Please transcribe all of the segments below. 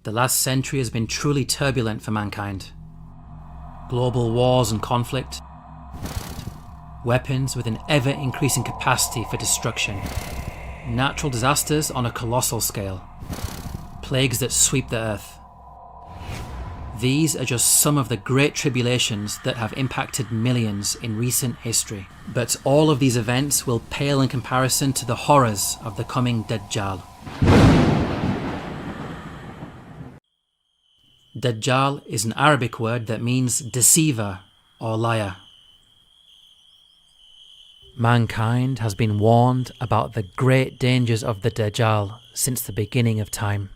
The last century has been truly turbulent for mankind. Global wars and conflict, weapons with an ever-increasing capacity for destruction, natural disasters on a colossal scale, plagues that sweep the earth. These are just some of the great tribulations that have impacted millions in recent history. But all of these events will pale in comparison to the horrors of the coming Dajjal. Dajjal is an Arabic word that means deceiver or liar. Mankind has been warned about the great dangers of the Dajjal since the beginning of time.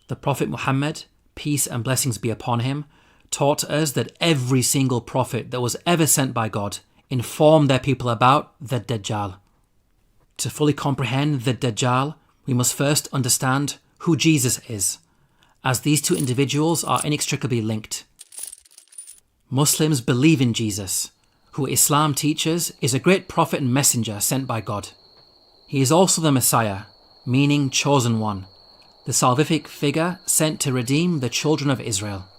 The Prophet Muhammad, peace and blessings be upon him, taught us that every single prophet that was ever sent by God informed their people about the Dajjal. To fully comprehend the Dajjal, we must first understand who Jesus is, as these two individuals are inextricably linked. Muslims believe in Jesus, who Islam teaches is a great prophet and messenger sent by God. He is also the Messiah, meaning chosen one, the salvific figure sent to redeem the children of Israel.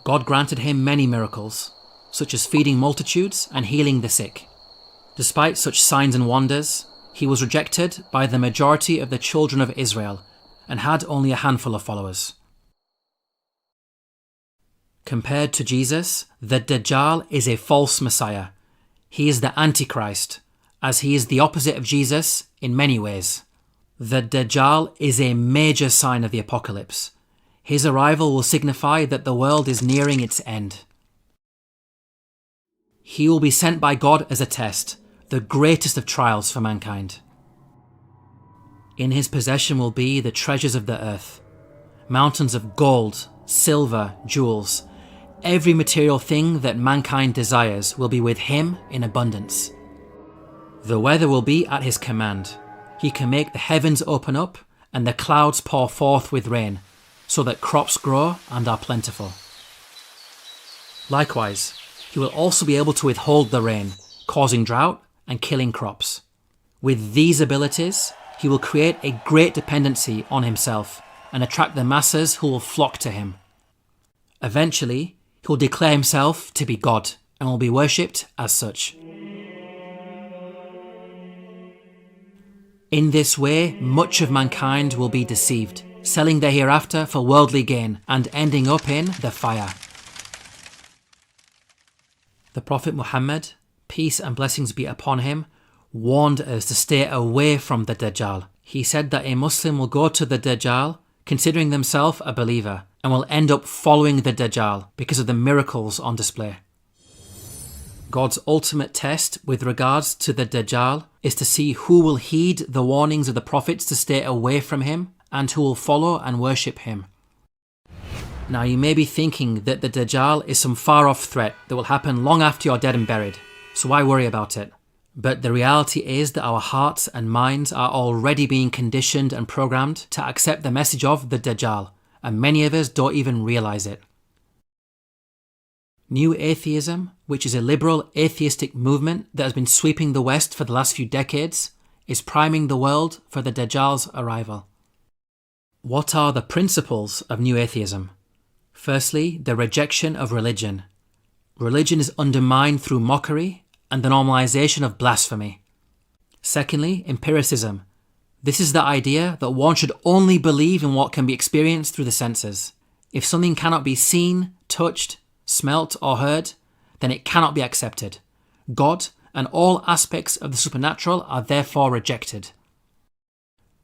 God granted him many miracles, such as feeding multitudes and healing the sick. Despite such signs and wonders, he was rejected by the majority of the children of Israel and had only a handful of followers. Compared to Jesus, the Dajjal is a false Messiah. He is the Antichrist, as he is the opposite of Jesus in many ways. The Dajjal is a major sign of the apocalypse. His arrival will signify that the world is nearing its end. He will be sent by God as a test, the greatest of trials for mankind. In his possession will be the treasures of the earth, mountains of gold, silver, jewels. Every material thing that mankind desires will be with him in abundance. The weather will be at his command. He can make the heavens open up and the clouds pour forth with rain, so that crops grow and are plentiful. Likewise, he will also be able to withhold the rain, causing drought and killing crops. With these abilities, he will create a great dependency on himself and attract the masses who will flock to him. Eventually, he will declare himself to be God and will be worshipped as such. In this way, much of mankind will be deceived, selling their hereafter for worldly gain and ending up in the fire. The Prophet Muhammad, peace and blessings be upon him, warned us to stay away from the Dajjal. He said that a Muslim will go to the Dajjal considering themselves a believer and will end up following the Dajjal because of the miracles on display. God's ultimate test with regards to the Dajjal is to see who will heed the warnings of the prophets to stay away from him and who will follow and worship him. Now you may be thinking that the Dajjal is some far-off threat that will happen long after you're dead and buried, so why worry about it? But the reality is that our hearts and minds are already being conditioned and programmed to accept the message of the Dajjal, and many of us don't even realise it. New atheism, which is a liberal atheistic movement that has been sweeping the West for the last few decades, is priming the world for the Dajjal's arrival. What are the principles of new atheism? Firstly, the rejection of religion. Religion is undermined through mockery and the normalization of blasphemy. Secondly, empiricism. This is the idea that one should only believe in what can be experienced through the senses. If something cannot be seen, touched, smelt or heard, then it cannot be accepted. God and all aspects of the supernatural are therefore rejected.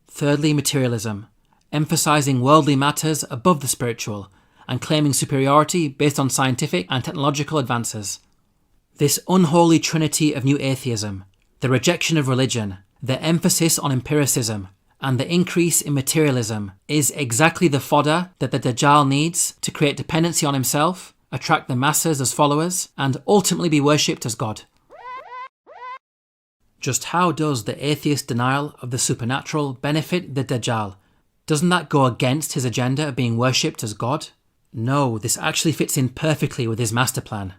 Thirdly, materialism, emphasizing worldly matters above the spiritual and claiming superiority based on scientific and technological advances. This unholy trinity of new atheism, the rejection of religion, the emphasis on empiricism, and the increase in materialism is exactly the fodder that the Dajjal needs to create dependency on himself, attract the masses as followers, and ultimately be worshipped as God. Just how does the atheist denial of the supernatural benefit the Dajjal? Doesn't that go against his agenda of being worshipped as God? No, this actually fits in perfectly with his master plan.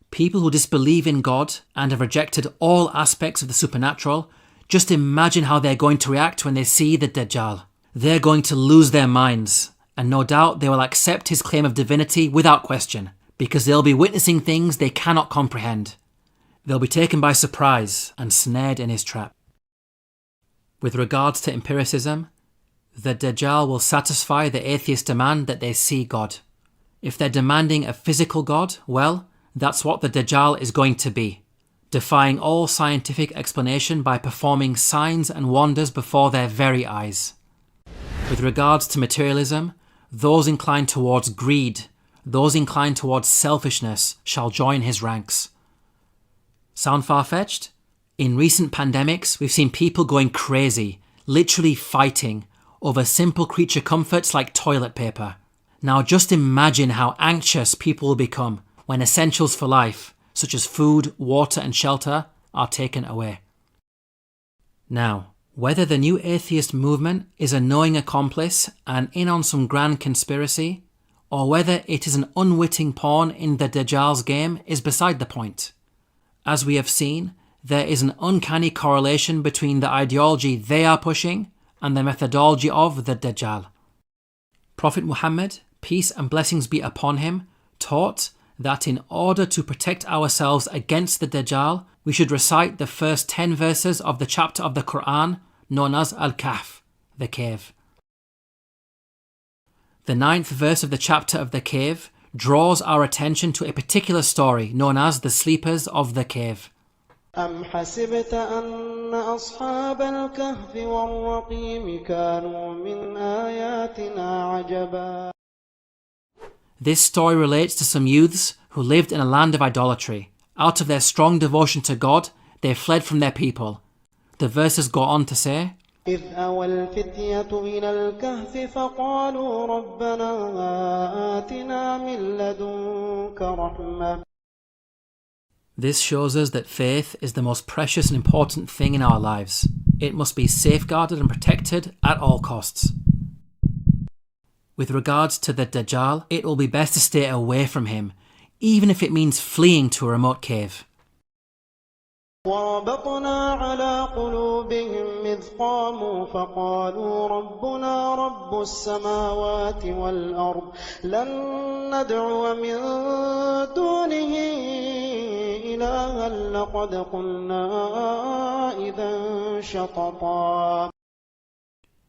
People who disbelieve in God and have rejected all aspects of the supernatural, just imagine how they're going to react when they see the Dajjal. They're going to lose their minds And no doubt they will accept his claim of divinity without question, because they'll be witnessing things they cannot comprehend. They'll be taken by surprise and snared in his trap. With regards to empiricism, the Dajjal will satisfy the atheist demand that they see God. If they're demanding a physical God, well, that's what the Dajjal is going to be, defying all scientific explanation by performing signs and wonders before their very eyes. With regards to materialism, those inclined towards greed, those inclined towards selfishness shall join his ranks. Sound far-fetched? In recent pandemics, we've seen people going crazy, literally fighting, over simple creature comforts like toilet paper. Now just imagine how anxious people will become when essentials for life, such as food, water and shelter, are taken away. Now, whether the new atheist movement is a knowing accomplice and in on some grand conspiracy, or whether it is an unwitting pawn in the Dajjal's game is beside the point. As we have seen, there is an uncanny correlation between the ideology they are pushing and the methodology of the Dajjal. Prophet Muhammad, peace and blessings be upon him, taught that in order to protect ourselves against the Dajjal, we should recite the first 10 verses of the chapter of the Quran known as Al-Kahf, the cave. The 9th verse of the chapter of the cave draws our attention to a particular story known as the sleepers of the cave. أم حسبت أن أصحاب الكهف والرقيم كانوا من آياتنا عجبا. This story relates to some youths who lived in a land of idolatry. Out of their strong devotion to God, they fled from their people. The verses go on to say, إذ أوى الفتية إلى الكهف فقالوا ربنا آتنا من لدنك رحمة. This shows us that faith is the most precious and important thing in our lives. It must be safeguarded and protected at all costs. With regards to the Dajjal, it will be best to stay away from him, even if it means fleeing to a remote cave. وربطنا على قلوبهم إذ قاموا فقالوا ربنا رب السماوات والأرض لن ندعو من دونه إلها لقد قلنا إذا شططا.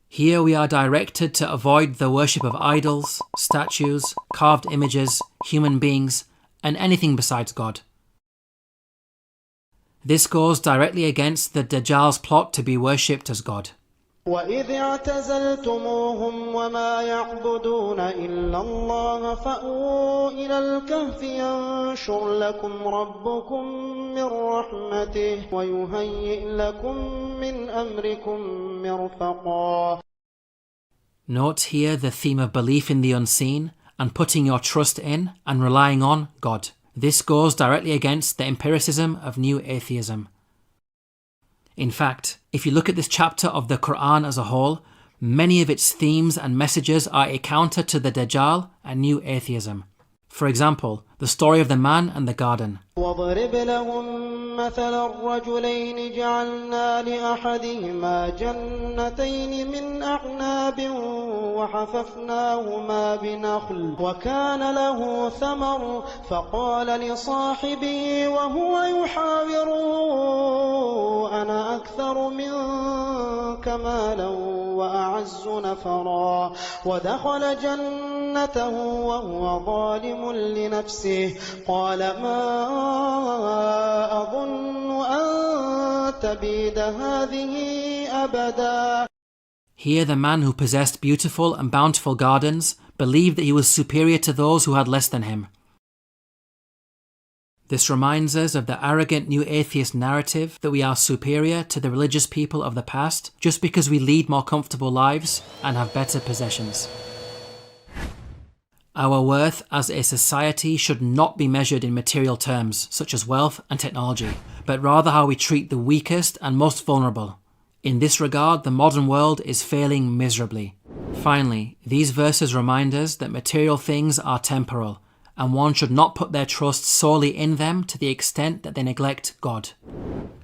Here we are directed to avoid the worship of idols, statues, carved images, human beings, and anything besides God. This goes directly against the Dajjal's plot to be worshipped as God. وَإِذِ اعْتَزَلْتُمُوهُمْ وَمَا يَعْبُدُونَ إِلَّا اللَّهَ فَأْوُوا إِلَى الْكَهْفِ يَنشُرْ لَكُمْ رَبُّكُمْ مِنْ رَحْمَتِهِ وَيُهَيِّئْ لَكُمْ مِنْ أَمْرِكُمْ مِرْفَقًا. Note here the theme of belief in the unseen and putting your trust in and relying on God. This goes directly against the empiricism of new atheism. In fact, if you look at this chapter of the Quran as a whole, many of its themes and messages are a counter to the Dajjal and new atheism. For example, the story of the man and the garden. وَاضْرِبْ لَهُم مَّثَلَ الرَّجُلَيْنِ جَعَلْنَا لِأَحَدِهِمَا جَنَّتَيْنِ مِنْ أَعْنَابٍ وَحَفَفْنَاهُمَا بِنَخْلٍ وَكَانَ لَهُ ثَمَرٌ فَقَالَ لِصَاحِبِهِ وَهُوَ يُحَاوِرُهُ أَنَا أَكْثَرُ مِنكَ مَالًا وَأَعَزُّ نَفَرًا وَدَخَلَ جَنَّتَهُ وَهُوَ ظَالِمٌ لِنَفْسِهِ قال ما أظن أن تبيد هذه أبدا. Here the man who possessed beautiful and bountiful gardens believed that he was superior to those who had less than him. This reminds us of the arrogant new atheist narrative that we are superior to the religious people of the past just because we lead more comfortable lives and have better possessions. Our worth as a society should not be measured in material terms, such as wealth and technology, but rather how we treat the weakest and most vulnerable. In this regard, the modern world is failing miserably. Finally, these verses remind us that material things are temporal, and one should not put their trust solely in them to the extent that they neglect God.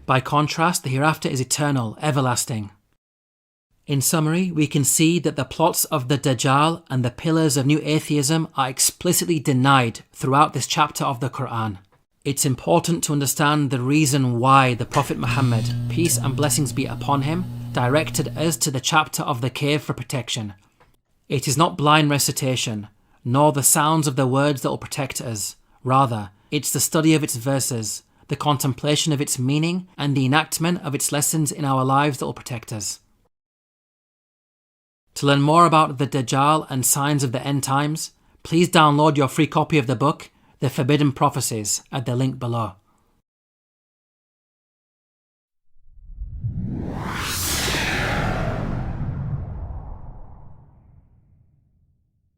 By contrast, the hereafter is eternal, everlasting. In summary, we can see that the plots of the Dajjal and the pillars of new atheism are explicitly denied throughout this chapter of the Quran. It's important to understand the reason why the Prophet Muhammad, peace and blessings be upon him, directed us to the chapter of the cave for protection. It is not blind recitation, nor the sounds of the words that will protect us. Rather, it's the study of its verses, the contemplation of its meaning, and the enactment of its lessons in our lives that will protect us. To learn more about the Dajjal and signs of the end times, please download your free copy of the book, The Forbidden Prophecies, at the link below.